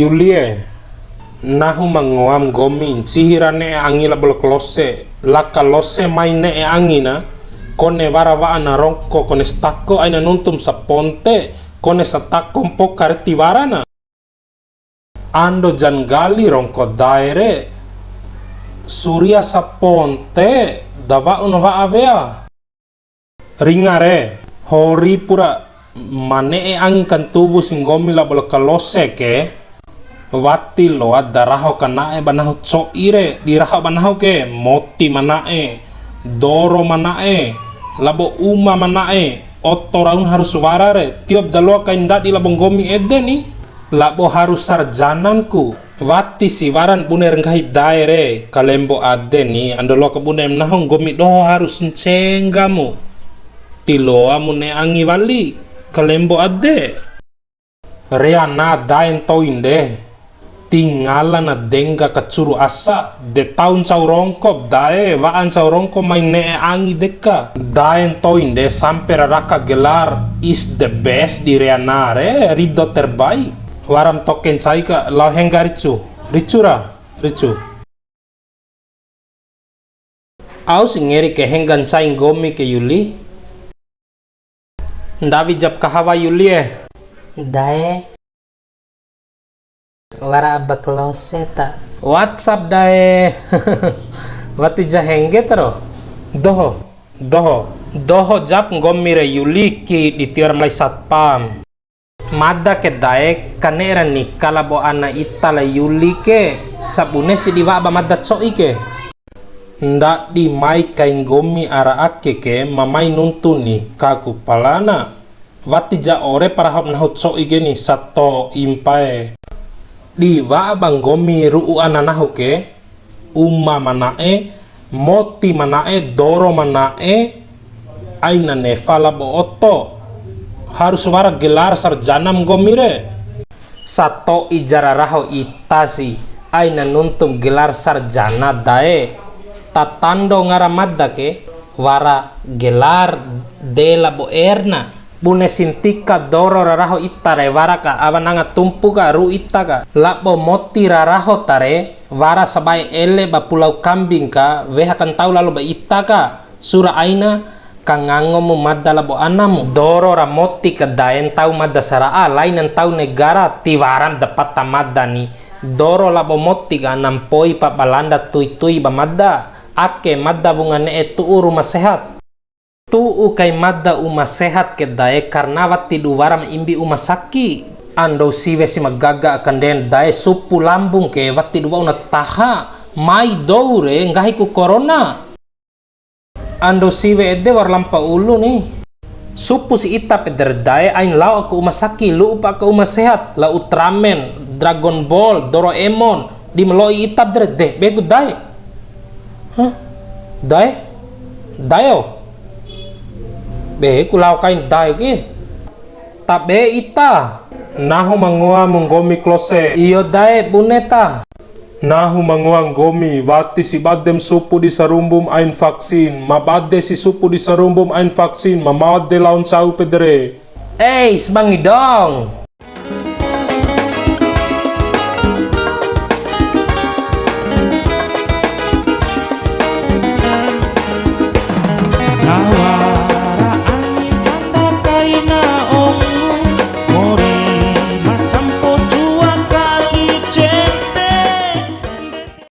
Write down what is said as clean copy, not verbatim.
Yulie nahu mangoam gomin cihirane angila bol klose laka lose maine angina kone warawa ana rongko kone stako aina nuntum sa ponte kone satako pokare tiwarana ando jangali rongko daere surya sa ponte dava unwa avea ringare hori pura mane angin kan tuvu singgomi la bol kalose ke wati lo ada raho kanae banahu coire di raho banahu ke moti manae doro manae labo uma manae otoraun harus warare tiap dalo kain dadi labong gomi edeni labo harus sarjananku wati si waran buner ngai daere kalembo adeni andolo kebunem nahong gomi doho harus ncenggamu tiloa mune angi wali kalembo ade reana daen toinde tinggalan na dengga kacuru asa de tahun cau rongkop dae waan cau rongkop main ne angi deka daen toinde sampai raka gelar is the best di reanare rido terbaik waram token cai ka lau hengga ricu au singeri ke henggan cai gomi ke Yuli ndavi jap kahawa Yuli dae wara abba klose ta WhatsApp dae wati jahenge taro doho jap ngomire Yuli ki ditiar mulai satpam mada ke dae kanera nikala bo ana itala Yuli ke sabune si diwa ba mada coi ke ndak di mai kain gomi ara ake ke mamai nuntuni kaku palana wati ja ore parahap nahu coi geni sato impae diwa bang gomi ru'u ananahu ke umma manae moti manae doro manae aina nefala bo oto harus wara gelar sarjana gomire sato ijara raho itasi aina nuntum gelar sarjana dae tatando ngaramadda ke wara gelar dela bo erna bune sintika doro raraho itare waraka awananga tumpu ka ru itaka lapo moti raraho tare wara sabai ele ba pulau kambing ka weha kan tau lalu ba itaka sura aina kangango mu madda labo anamu doro ramoti ka daen tau madda saraa lainan tau negara tiwaran dapat tamadda ni doro labo moti ka nampoi pa balanda tui ba madda ake madda bungane etu rumah sehat tuu kay madda uma sehat ke dae karena wati duwaram imbi uma saki ando siwe si magaga akan den dae supu lambung ke wati duwa una taha mai doure ngahi ku corona ando siwe ede war lampa ulu nih supu si ita peder dae ain lau aku uma saki lu upa ke uma sehat la Ultraman Dragon Ball Doraemon di meloi itap dere deh begu dae dayo be kulau kain dae ke tabe ita nahu mangua munggomi klose iyo dae buneta nahu mangua gomi wati si badem supu di sarumbum ain vaksin mabade si supu di sarumbum ain vaksin mamade laun sau pedere sebangi dong Nawa